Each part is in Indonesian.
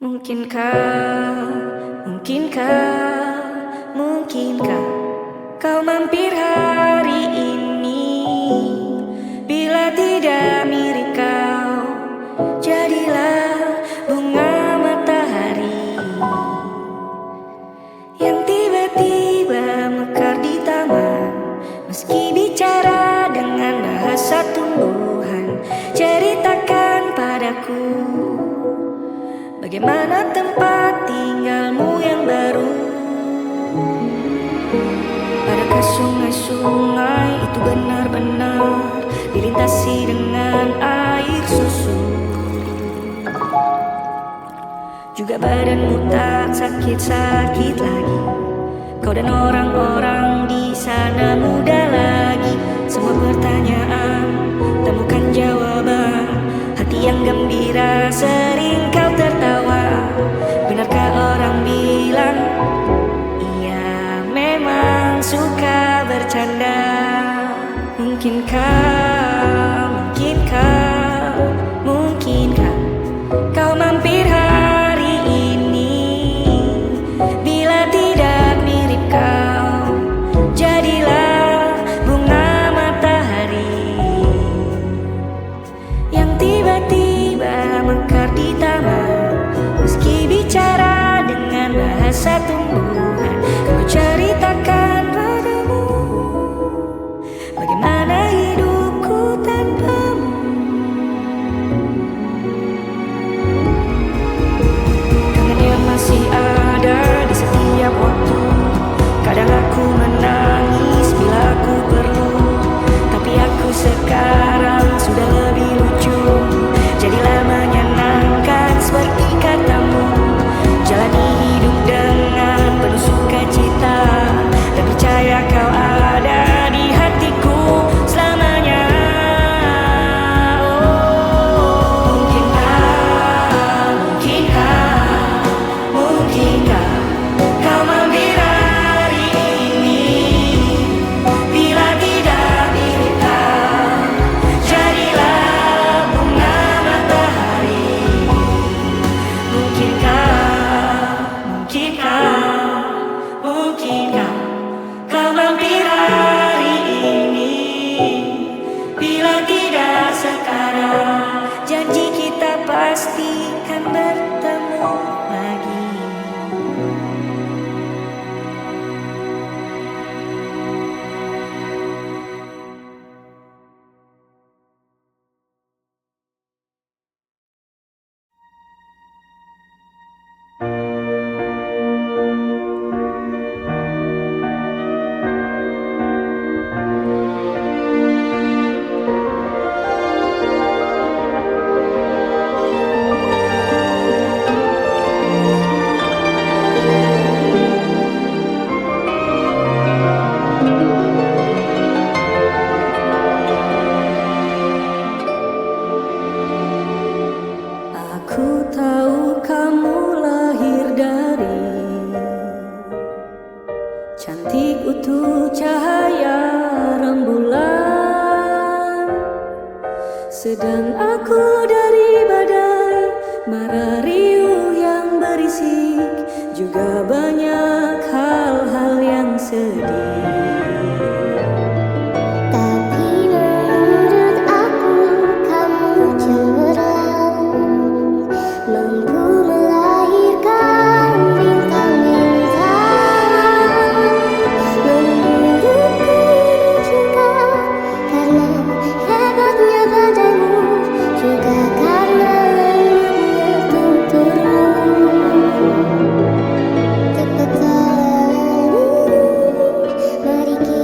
Mungkinkah kau mampir hari ini? Bila tidak mirip kau, jadilah bunga matahari yang tiba-tiba mekar di taman. Meski bicara dengan bahasa tumbuhan, ceritakan padaku bagaimana tempat tinggalmu yang baru. Adakah sungai-sungai itu benar-benar dilintasi dengan air susu? Juga badanmu tak sakit-sakit lagi. Kau dan orang-orang di sana muda lagi. Semua pertanyaan temukan jawaban. Hati yang gembira sering kau tertawa. Benarkah orang bilang ia memang suka bercanda? Mungkinkah kau mampir hari ini? Bila tidak mirip kau, jadilah bunga matahari yang tiba-tiba mekar di taman. Meski bicara dengan bahasa tumbuhan, kau ceritakan padamu bagaimana hidupku tanpamu. Kangen yang masih ada di setiap waktu. Kadang aku menangis bila aku perlu, tapi aku sekarang sudah lebih lucu. Jadilah menyenangkan seperti katamu. Jalani hidup dengan penuh sukacita, dan percaya kau ada di hatiku selamanya. Mungkinkah kau mampir hari ini? Bila tidak mirip kau, jadilah bunga matahari. Mungkinkah kau mampir hari ini? Bila tidak sekarang, janji kita pasti kan bertemu lagi. Aku tahu kamu lahir dari cantik utuh cahaya rembulan, sedang aku dari badai mara riuh yang berisik. Juga banyak hal-hal yang sedih. Tapi menurut aku kamu cemerlang, mampu melahirkan bintang-bintang. Menurutku ini juga karena hebatnya badanmu, juga karena lembutnya tuturmu. Tepat salah ini, mari kita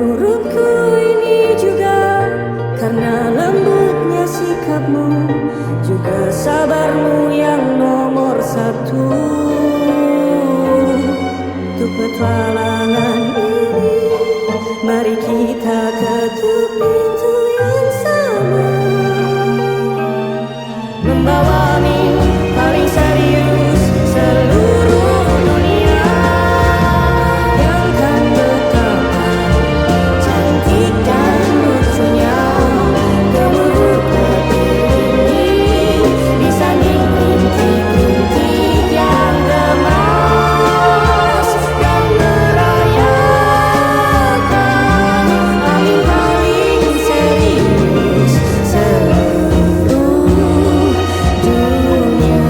menurutku ini juga karena lembutnya sikapmu, juga sabarmu yang nomor satu. Untuk petualangan ini, mari kita ketuk pintu yang sama, membawa mimpi paling serius seluruh dunia, yang kan betapa cantik dan lucunya gemuruh peti ini disanding rintik-rintik yang gemas, dan merayakan amin paling serius seluruh dunia.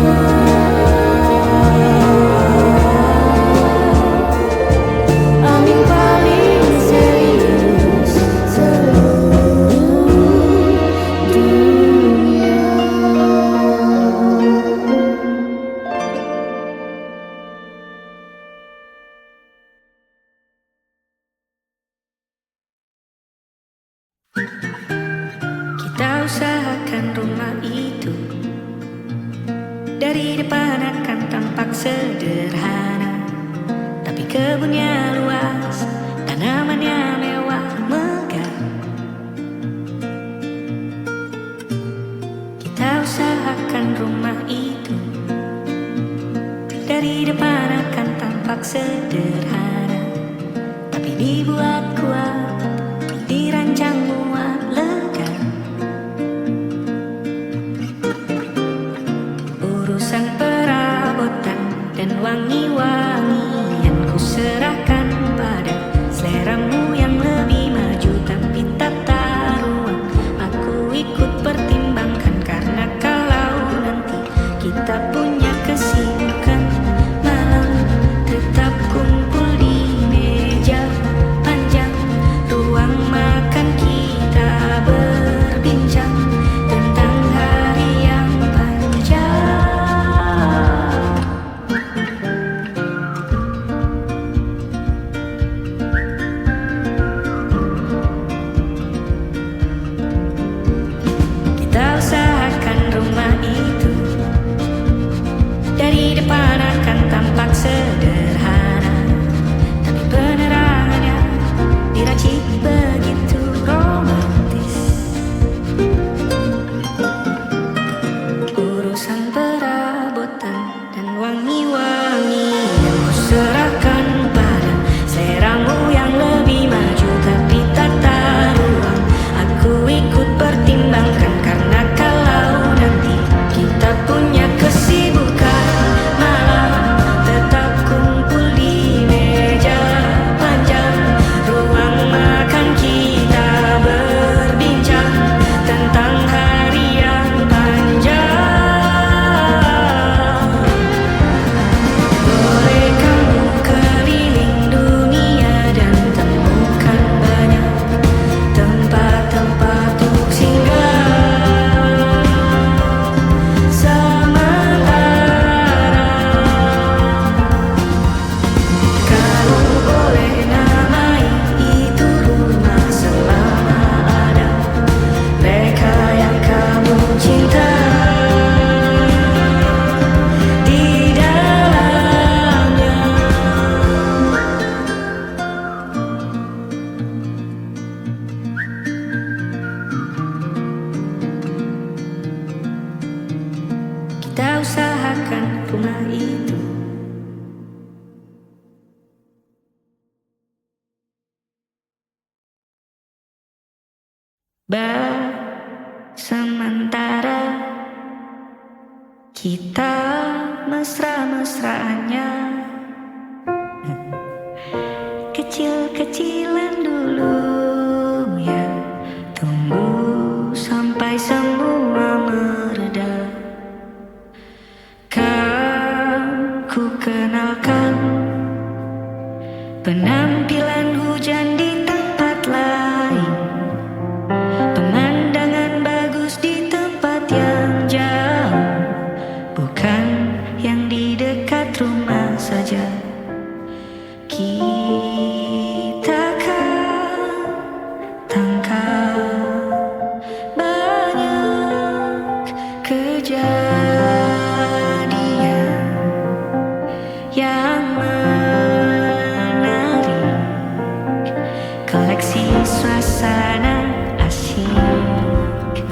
Amin paling serius seluruh dunia. Kita usahakan rumah itu dari depan akan tampak sederhana, tapi kebunnya luas, tanamannya mewah megah. Kita usahakan rumah itu dari depan akan tampak sederhana, tapi dibuat kuat, dirancang muat lega. Urusan perabotan dan wangi-wangian ku serahkan pada seleramu yang lebih maju, tapi tata ruang aku ikut pertimbangkan, karena kalau nanti kita punya kesibukan malam, tetap kumpul di meja panjang ruang makan, kita berbincang tentang hari yang panjang. Kita usahakan rumah itu dari depan akan tampak sederhana, tapi penerangannya diracik begitu romantis. Urusan perabotan dan wangi-wangian ku serahkan pada seleramu yang lebih maju, tapi tata ruang aku ikut pertimbangkan, karena kalau nanti kita punya kesibukan malam, tetap kumpul di meja panjang ruang makan, kita berbincang tentang hari yang panjang. Boleh kamu keliling dunia dan temukan banyak tempat-tempat untuk singgah, sementara kamu boleh namai itu rumah selama ada mereka yang kamu cinta di dalamnya. Kita usahakan rumah itu. Sementara kita mesra-mesraannya, kecil-kecilan dulu ya, tunggu sampai semua mereda. Kan ku kenalkan penampilan hujan di tempat lain, pemandangan bagus di tempat yang jauh, bukan yang di dekat rumah saja. Kita kan koleksi suasana asik,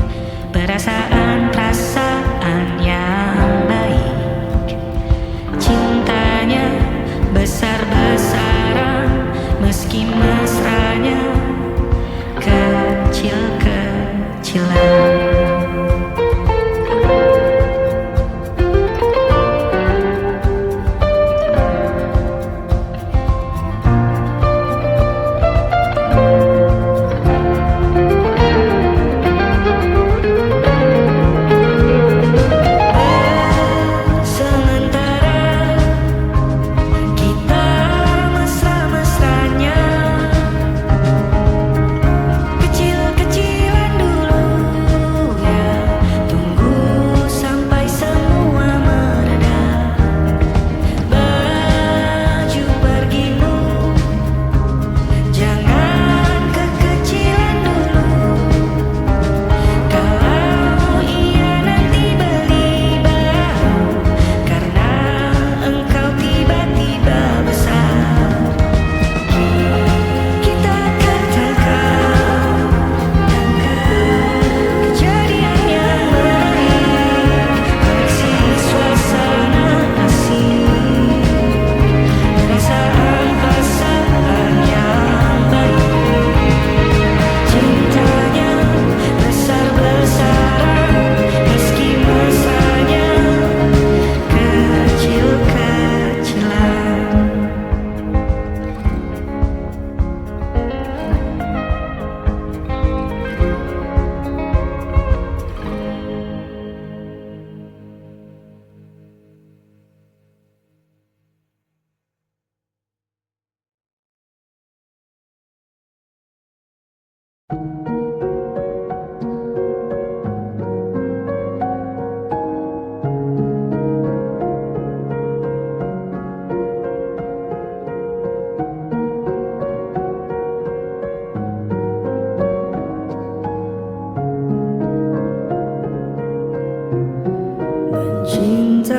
perasaan-perasaan yang baik, cintanya besar-besaran meski mesranya kecil-kecilan.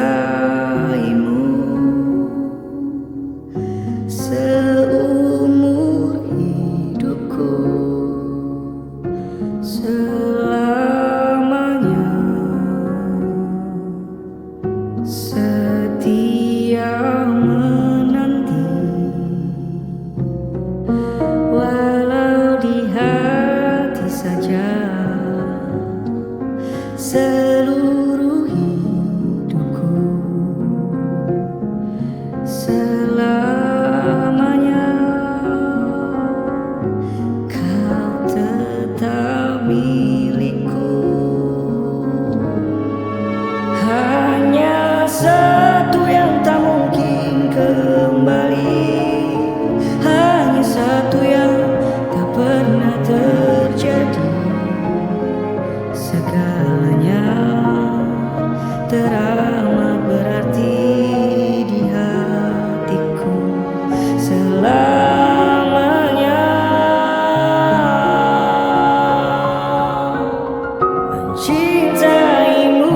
Mencintaimu seumur hidupku, selamanya setia menanti, walau di hati saja seluruh hidupku, selamanya kau tetap milikku. Hanya satu yang tak mungkin kembali, hanya satu yang tak pernah terjadi. Segalanya teramat berarti di hatiku selamanya. Mencintaimu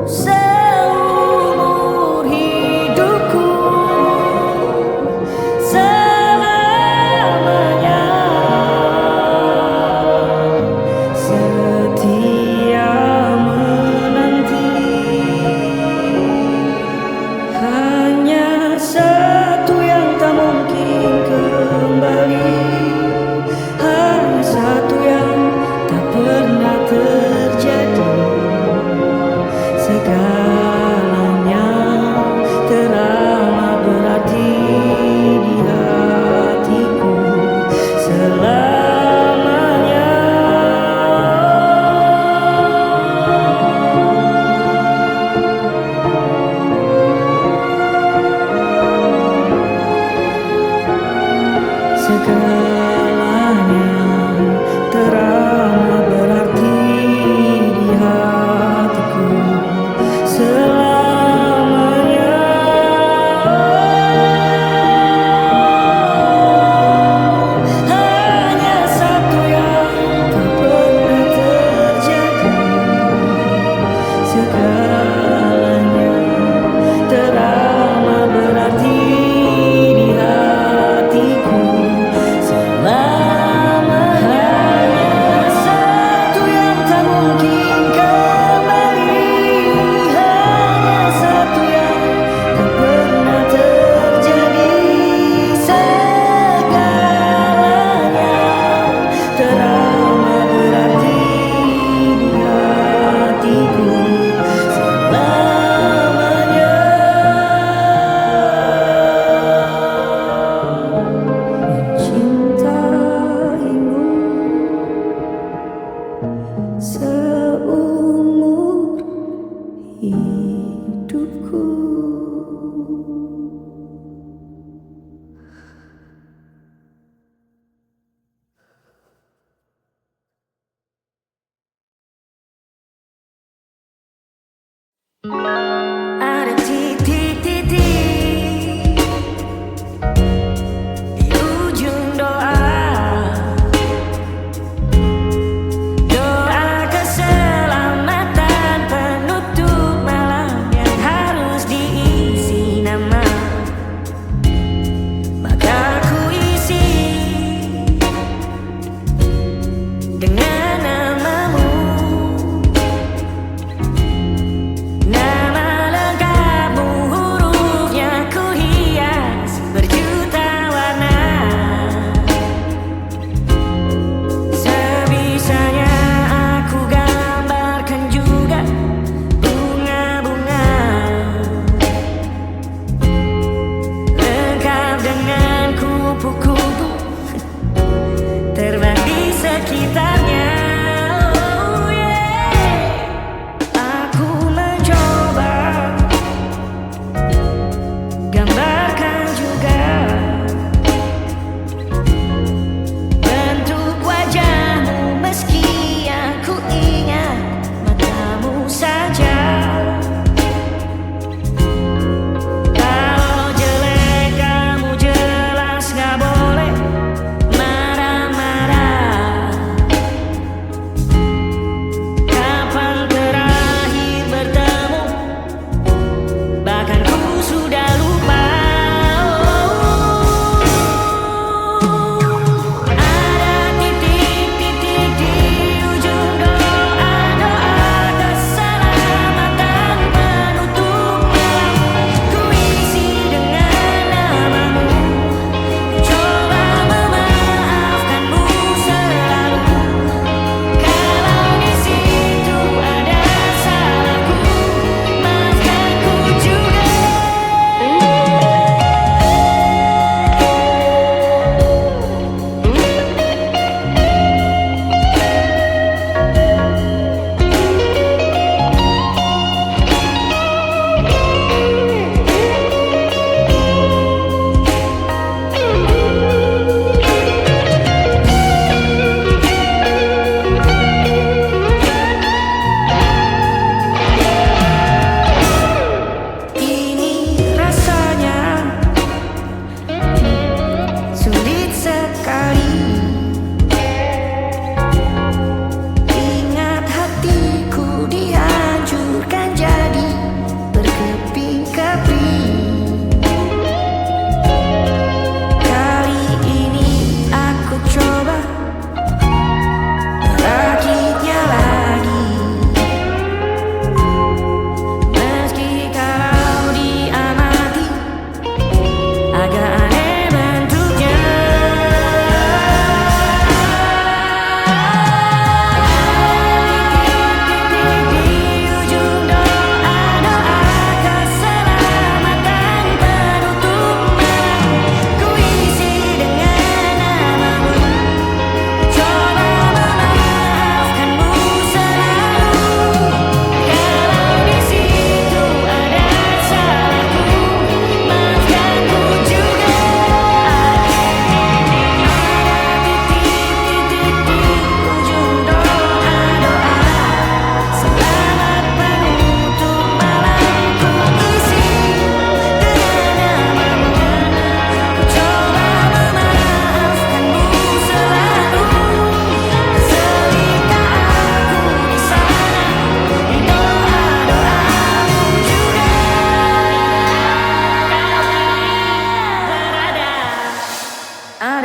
seumur hidupku, selamanya setia menanti. Hanya satu yang tak mungkin kembali, hanya satu yang tak pernah terjadi. Segalanya teramat berarti di hatiku selamanya. Segalanya teramat berarti di hatiku selamanya. Hanya satu yang tak pernah terjadi. Segalanya teramat berarti di hatiku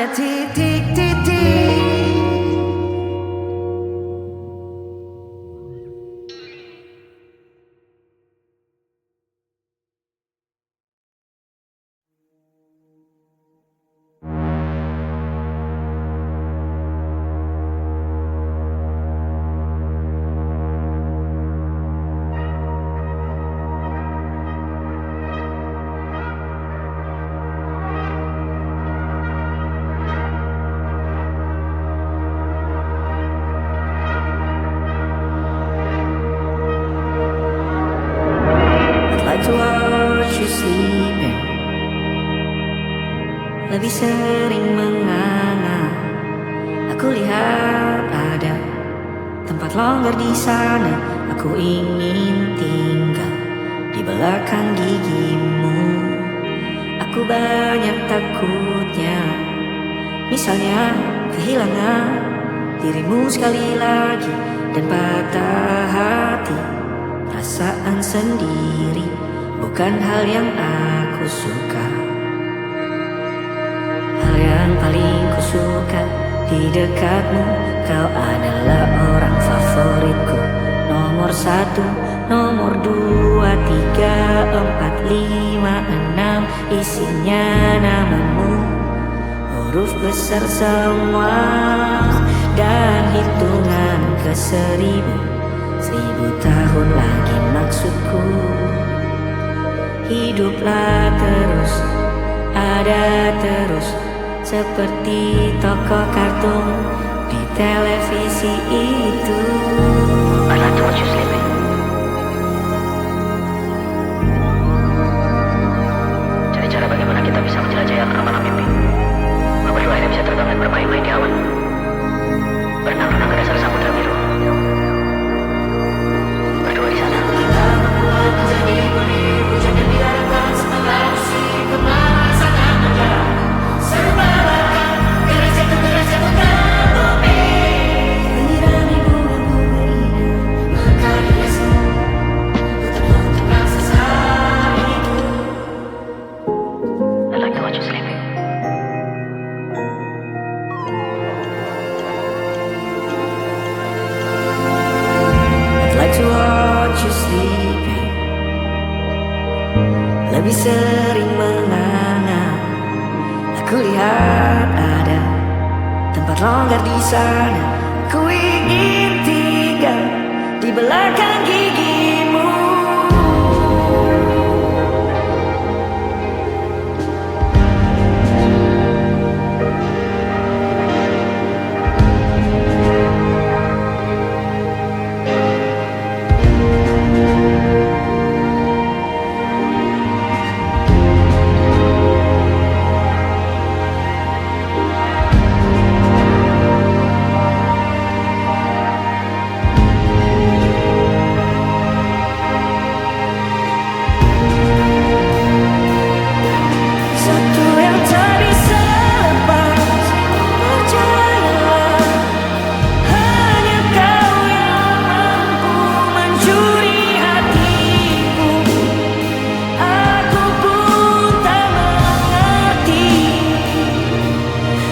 ada titik-titik. To watch you sleeping, lebih sering menganga. Aku lihat ada tempat longgar di sana. Aku ingin tinggal di belakang gigimu. Aku banyak takutnya, misalnya kehilangan dirimu sekali lagi dan patah hati. Perasaan sendiri bukan hal yang aku suka. Hal yang paling ku suka di dekatmu, kau adalah orang favoritku. Nomor 1, nomor 2, 3, 4, 5, 6, isinya namamu. Huruf besar semua dan hitungan ke 1000. 1000 tahun lagi maksudku. Hiduplah terus, ada terus, seperti tokoh kartun di televisi itu. I'd like to watch you sleeping. Cari cara bagaimana kita bisa menjelajahi alam mimpi. Berdua akhirnya bisa terbang dan bermain-main di awan. Berenang-renang ke dasar samudra biru. Berdua di sana. Kita membuat menjadi benih, hujan yang diharapkan setelah musim kemalasan yang mendalam. Serba bahkan deras jatuh ke bumi. Menyirami bunga-bunga indah, maka dia semua untuk rasa saat itu. I'd like to watch you sleeping. I'd like to watch you sleeping, lebih sering menganga. Aku lihat ada tempat longgar di sana. Ku ingin tinggal di belakang gigimu. Satu yang tak bisa lepas, percayalah, hanya kau yang mampu mencuri hatiku. Aku pun tak mengerti.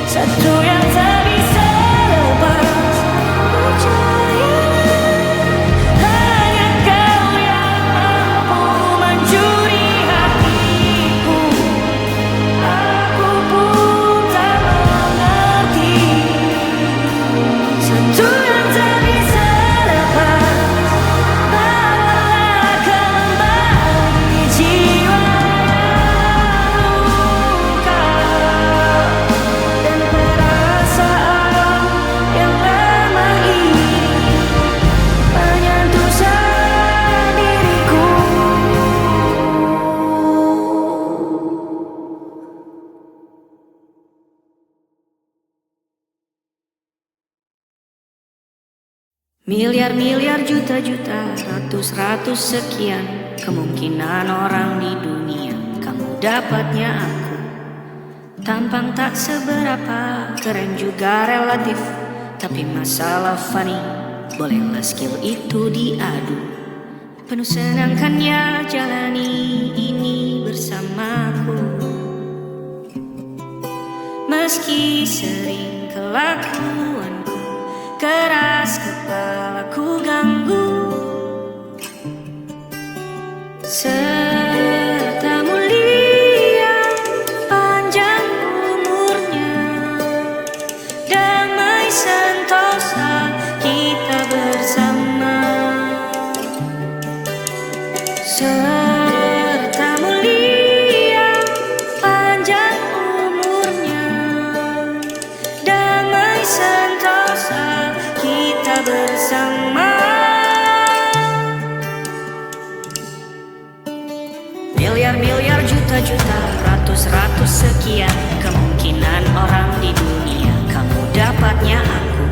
Satu yang tak bisa lepas, percayalah, hanya kau yang mampu mencuri hatiku. Aku pun tak mengerti. Satu yang tak bisa lepas, bawalah kembali jiwa luka dan perasaan yang lama ini menyentuh diriku. Miliar-miliar, juta-juta, ratus-ratus sekian kemungkinan orang di dunia. Kamu dapatnya aku. Tampang tak seberapa, keren juga relatif. Tapi masalah funny, bolehlah skill itu diadu. Penuh senangkannya jalani ini bersamaku. Meski sering kelakuanku keras, kepalaku ganggu, serta mulia panjang umurnya, damai sentosa kita bersama. Serta mulia panjang umurnya, damai sentosa kita bersama. Miliar-miliar, juta-juta, ratus-ratus sekian kemungkinan orang di dunia, kamu dapatnya aku.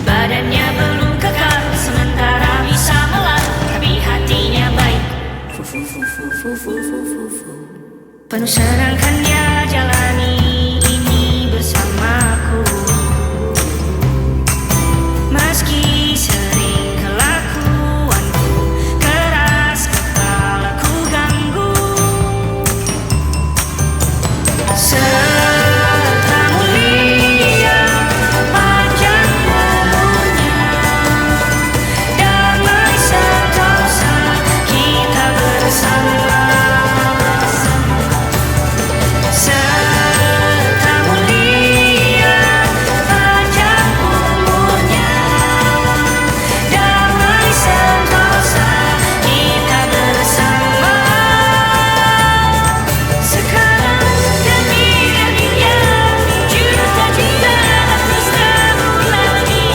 Badannya belum kekal, sementara bisa melar, tapi hatinya baik. Penuh senang kan dia jalani ini bersamaku. Meski sering kelakuanku keras, kepalaku ganggu, serta mulia panjang umurnya, damai sentosa kita bersama. Serta mulia panjang umurnya, damai sentosa kita bersama. Sekarang demi dunia, juta-juta ratus tahun lagi.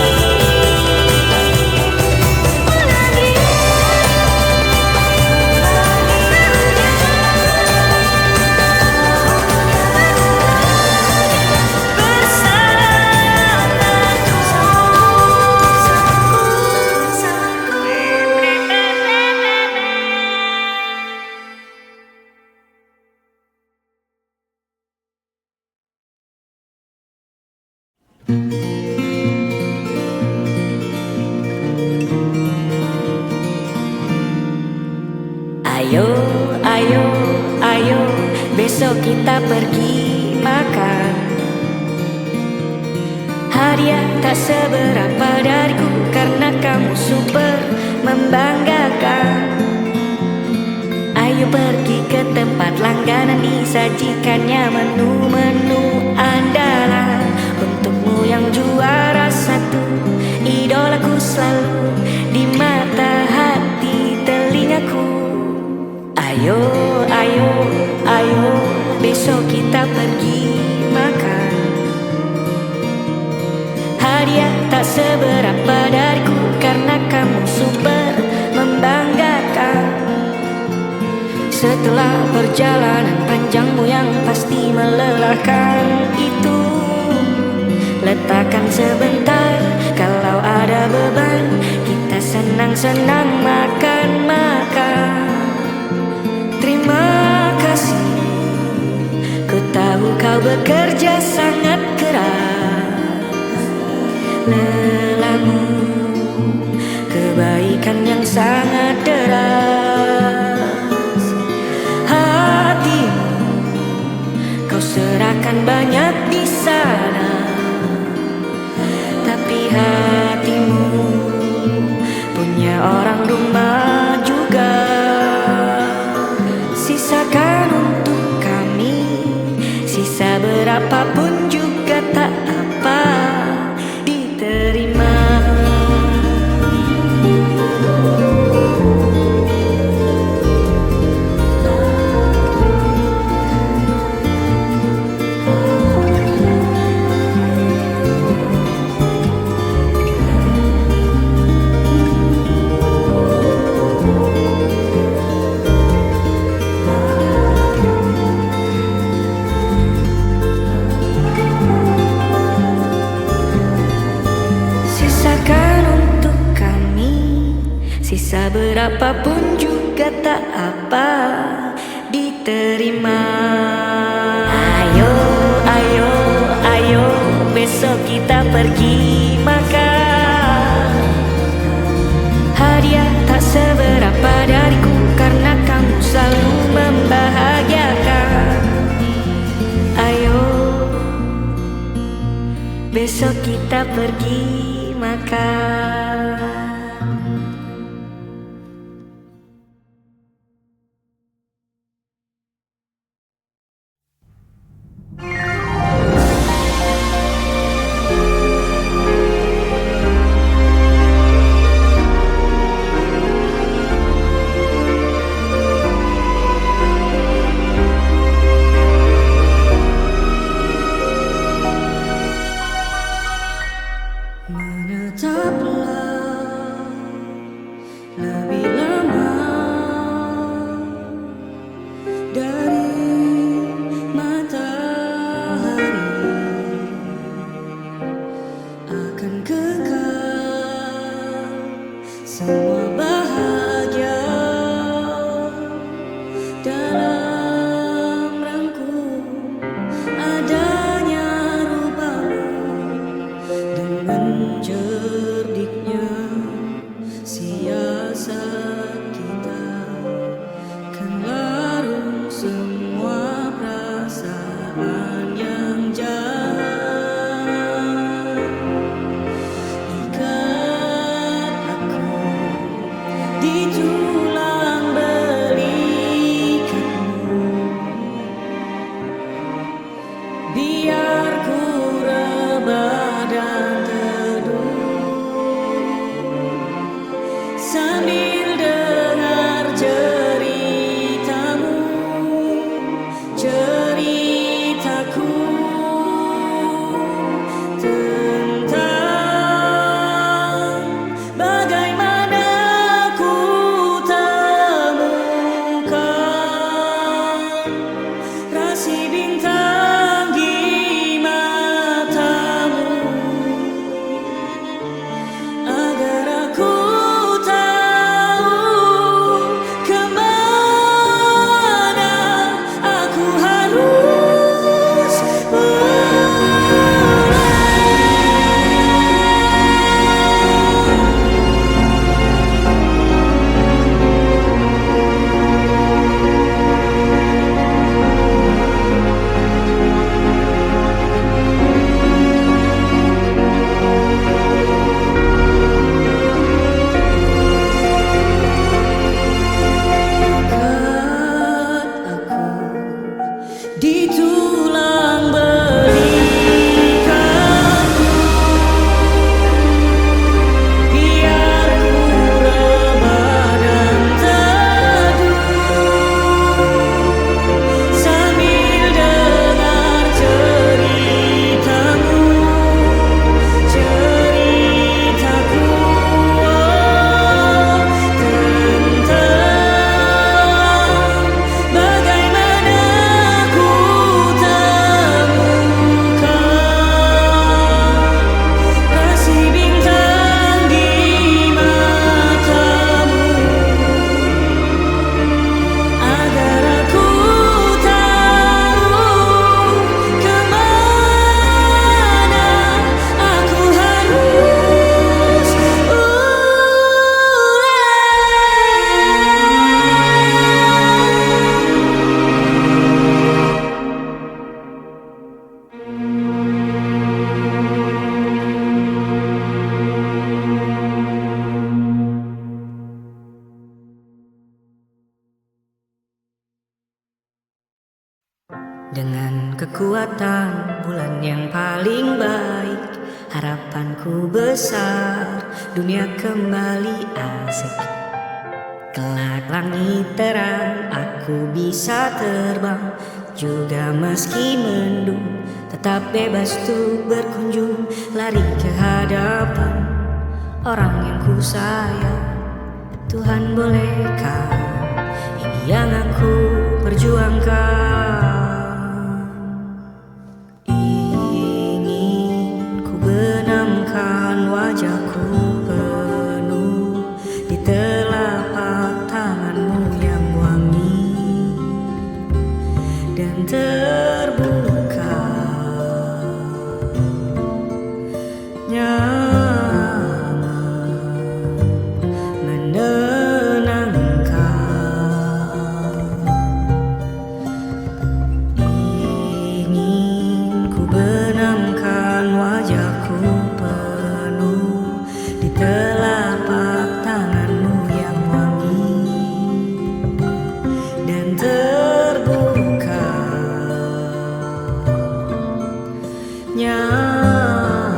Ayo, ayo, ayo, besok kita pergi makan. Hadiah tak seberapa dariku, karena kamu super membanggakan. Ayo pergi ke tempat langganan, disajikannya menu-menu andalan. Untukmu yang juara satu, idolaku selalu di mata hati telingaku. Ayo, ayo, ayo, besok kita pergi makan. Hadiah tak seberapa dariku, karena kamu super membanggakan. Setelah perjalanan panjangmu yang pasti melelahkan itu, letakkan sebentar. Kalau ada beban, kita senang-senang makan-makan. Terima kasih, ku tahu kau bekerja sangat keras. Lelahmu, kebaikan yang sangat deras. Hatimu kau serahkan banyak di sana, tapi hatimu punya orang rumah juga. Sisakan untuk kami, sisa berapapun juga tak apa, diterima. Sisa berapapun juga tak apa, diterima. Ayo, ayo, ayo, besok kita pergi makan. Hadiah tak seberapa dariku, karena kamu selalu membahagiakan. Ayo, Besok kita pergi makan. Menetaplah lebih lama dari matahari, akan kekal semua bahagia dalam rangkum adanya rupamu. Dengan cerdiknya siasat kita kan larung semua perasaan yang jahat. Ikat aku di tulang belikatmu, biar ku rebah dan sambil dengar ceritamu, ceritaku tentang bagaimana ku temukan rasi bintang di matamu, agar aku di tulang belikatmu, biar ku rebah dan teduh sambil dengar ceritamu, ceritaku tentang bagaimana rasi bintang di matamu, agar aku tahu kemana aku harus dengan kekuatan bulan yang paling baik, harapanku besar, dunia kembali asik. Kelak langit terang, aku bisa terbang, juga meski mendung, tetap bebas tuh berkunjung, lari ke hadapan orang yang ku sayang. Tuhan bolehkah ini yang aku perjuangkan? Wajahku penuh di telapak tanganmu yang wangi dan terbuka nyaman menenangkan. nyaman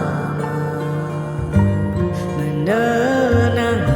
menenangkan.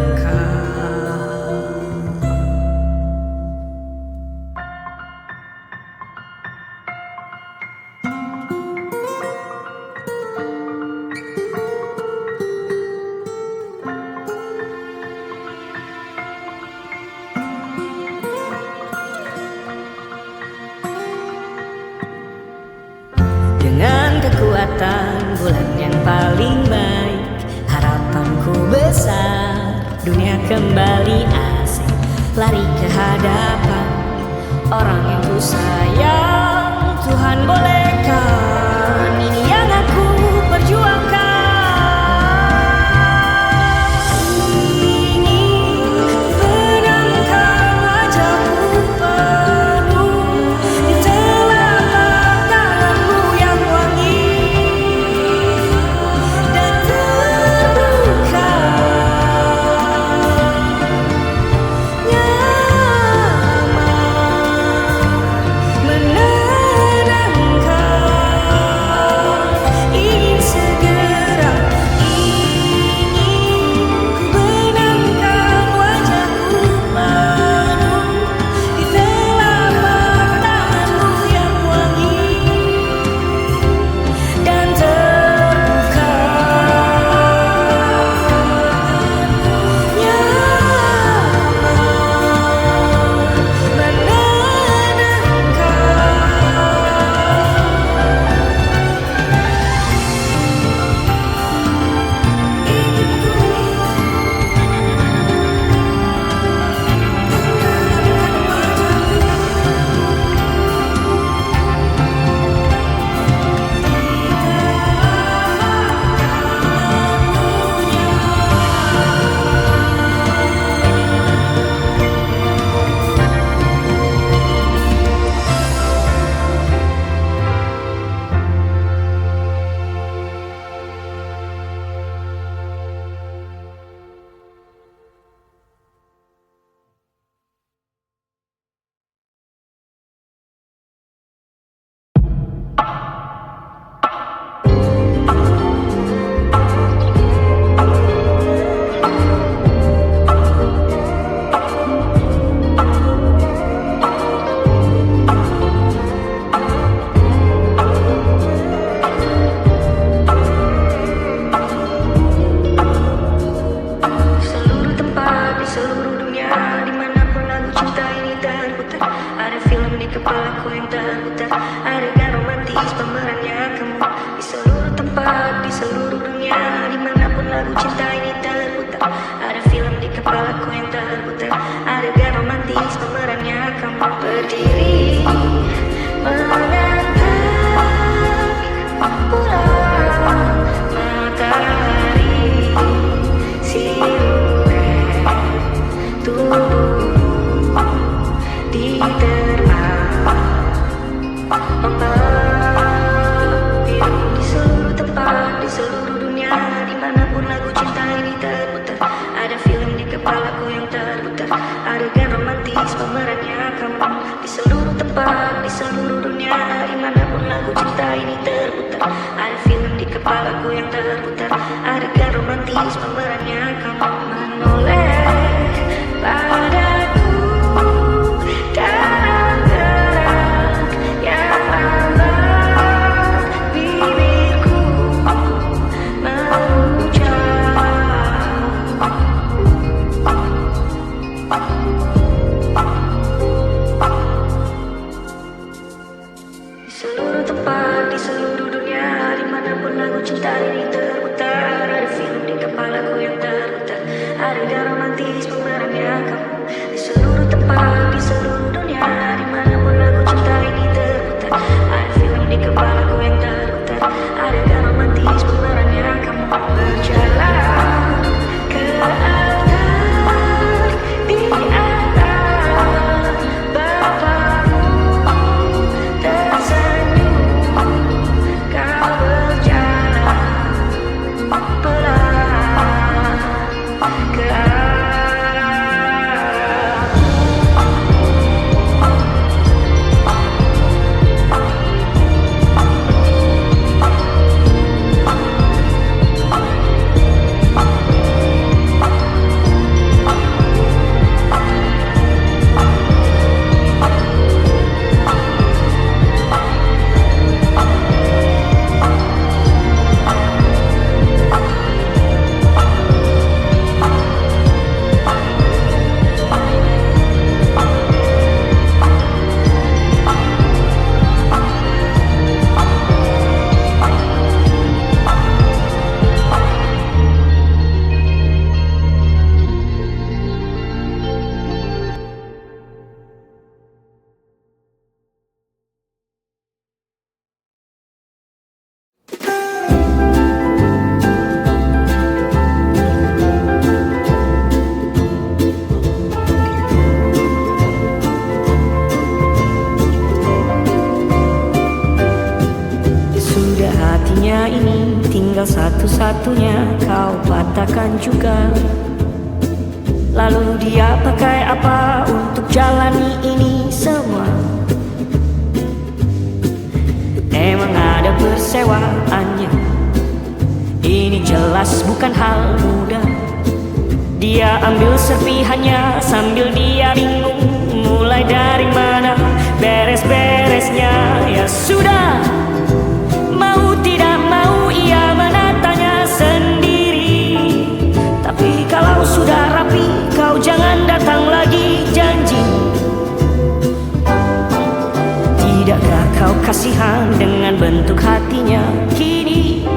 Dengan kekuatan bulan yang paling baik, harapanku besar, dunia kembali asing. Lari ke hadapan orang yang ku sayang, Tuhan bolehkan ini yang aku perjuangkan. Ingin benamkan wajahku penuh di telapak tanganmu yang wangi dan terbuka, nyaman menenangkan. Ingin segera, ingin ku benamkan wajahku penuh di telapak tanganmu yang wangi dan terbuka, nyaman seluruh tempat di seluruh dunia, dimanapun lagu cinta ini terputar, ada film di kepalaku yang terputar, adegan romantis pemerannya kamu. Di seluruh tempat di seluruh dunia, dimanapun lagu cinta ini terputar, ada film di kepalaku yang terputar, adegan romantis pemerannya kamu. Berdiri menatap bulan matahari, siluet tubuhmu diterpa membabiru. Di seluruh tempat di seluruh dunia, dimanapun lagu cinta ini terputar, ada film di kepalaku yang terputar, adegan romantis pemerannya kamu. Di seluruh tempat di seluruh dunia, dimanapun lagu cinta ini terputar, ada film di kepalaku yang terputar, adegan romantis pemerannya kamu. Menoleh padaku dalam gerak yang lambat, bibirku mengucap. Di seluruh tempat di seluruh dunia, dimanapun lagu cinta ini terputar, ada film di kepalaku yang terputar, adegan romantis pemerannya kamu. Di seluruh tempat di seluruh dunia, dimanapun lagu cinta ini terputar, ada film di kepalaku yang terputar, adegan romantis pemerannya kamu. Berjalan ke altar di antara bapakmu, tersenyum kau berjalan pelan ke arahku. dunia ini tinggal satu-satunya kau patahkan juga. Lalu dia pakai apa untuk jalani ini semua? Emang ada persewaannya? Ini jelas bukan hal mudah. Dia ambil serpihannya sambil dia bingung mulai dari mana beres-beresnya. Ya sudah, mau tidak mau ia menatanya sendiri. Tapi kalau sudah rapi, kau jangan datang lagi, janji. Tidakkah kau kasihan dengan bentuk hatinya kini?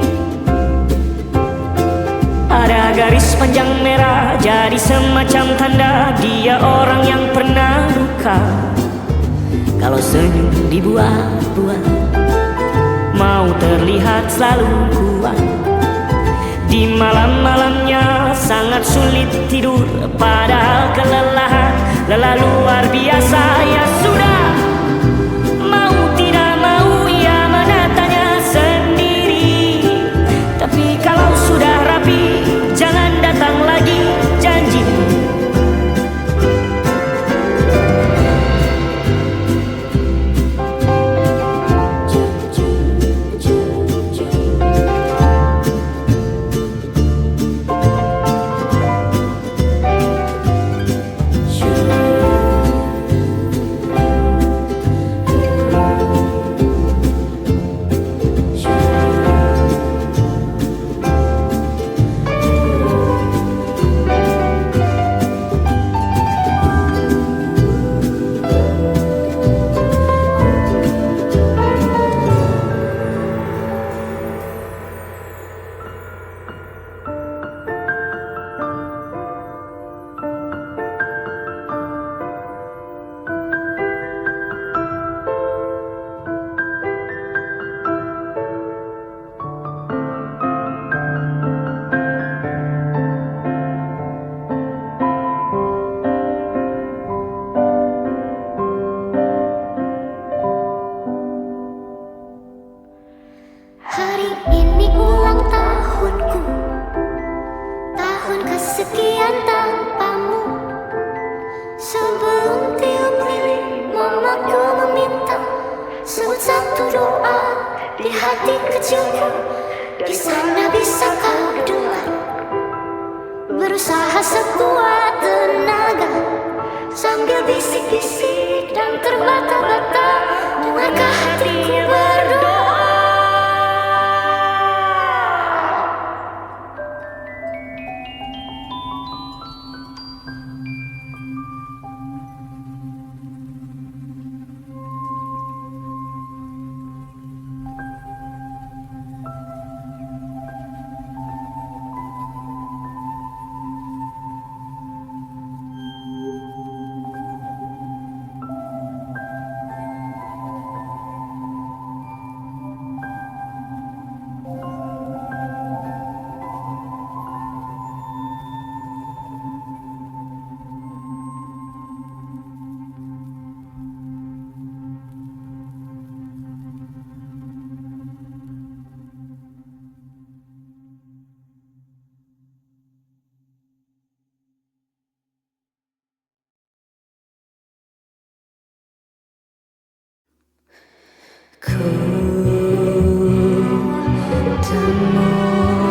Ada garis panjang merah jadi semacam tanda dia orang yang pernah luka. Kalau senyum dibuat-buat, mau terlihat selalu kuat. Di malam-malamnya sangat sulit tidur, padahal kelelahan lelah luar biasa. Ya sudah, mau tidak mau ia menatanya sendiri. Tapi kalau sudah rapi, jangan datang lagi, janji. Hari ini ulang tahunku, tahun kesekian tanpamu. Sebelum tiup lilin, mamaku meminta sebut satu doa di hati kecilku. Di sana bisa kau dengar, berusaha sekuat tenaga sambil bisik-bisik dan terbata-bata. Dengarkah hatiku berdoa? Ku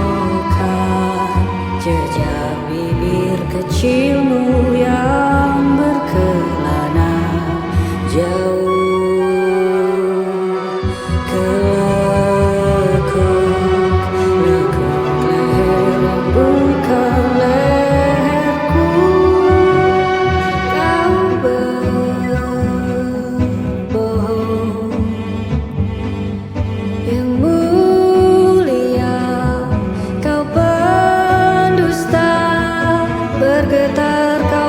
temukan jejak bibir kecilmu yang berkelana jauh ke lekuk leher yang bukan leherku. Kau berbohong yang mulia, kau pendusta, bergetar kau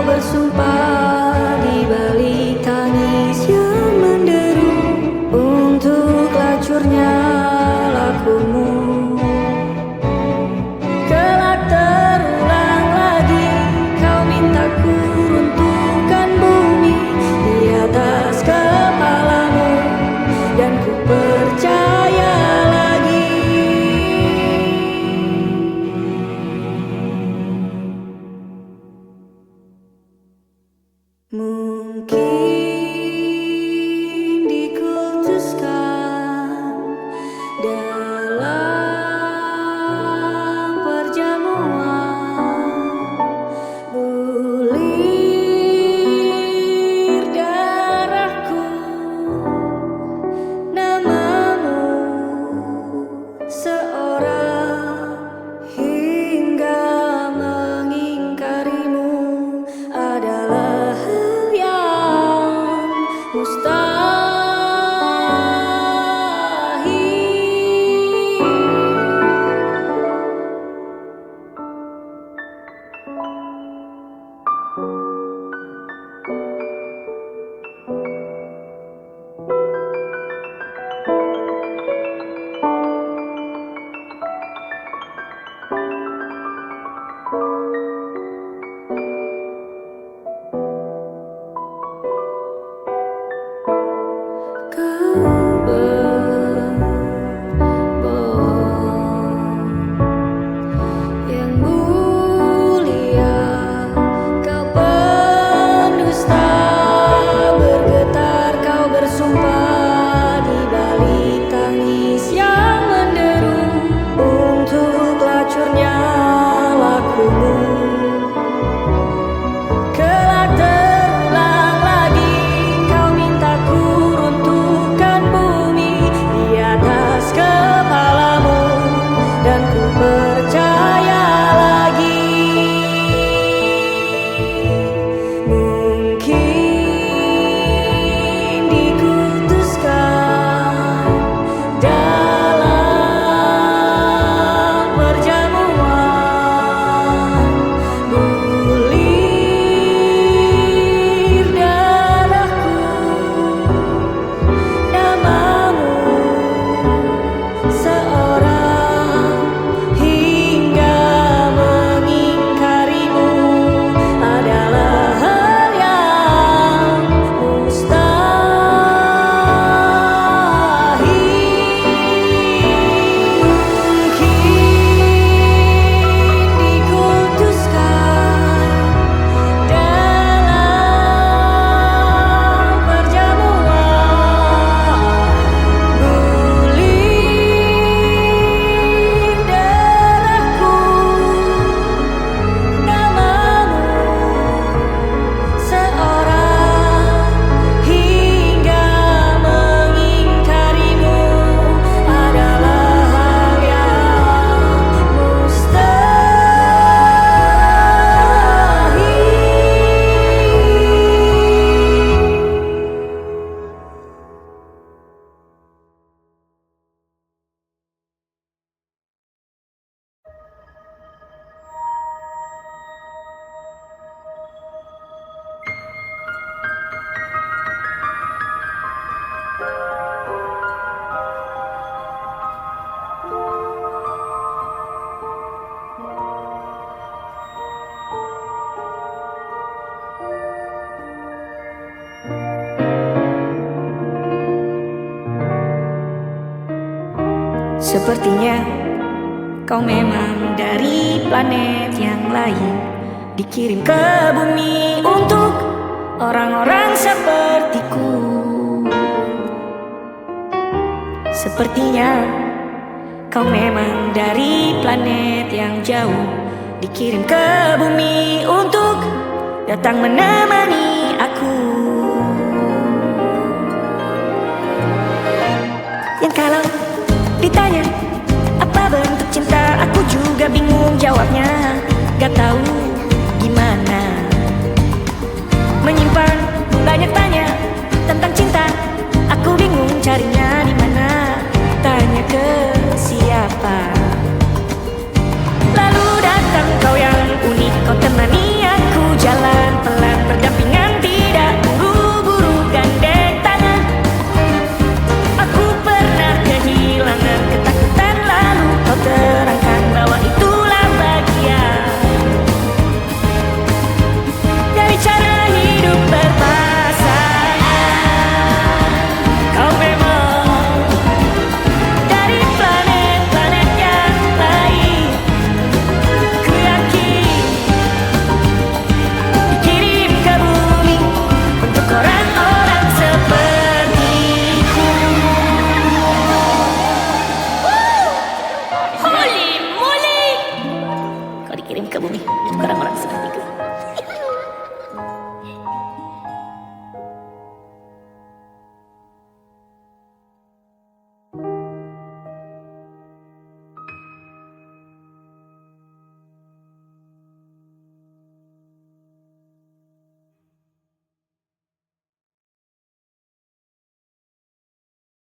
Sepertinya kau memang dari planet yang lain, dikirim ke bumi untuk orang-orang sepertiku. Sepertinya kau memang dari planet yang jauh, dikirim ke bumi untuk datang menemani aku. Yang kalau ditanya apa bentuk cinta, aku juga bingung jawabnya. Gak tahu gimana menyimpan banyak tanya tentang cinta. Aku bingung carinya di mana, tanya ke siapa. Lalu datang kau yang unik, kau temani aku jalan pelan berdampingan, tidak buru-buru gandeng tangan. Aku pernah kehilangan ketakutan, lalu kau terangkan bahwa itulah bagian dari cara hidup berpasangan. Kau memang dari planet-planet yang lain, ku yakin dikirim ke bumi untuk orang-orang sepertiku. Holy moly, kau dikirim ke bumi.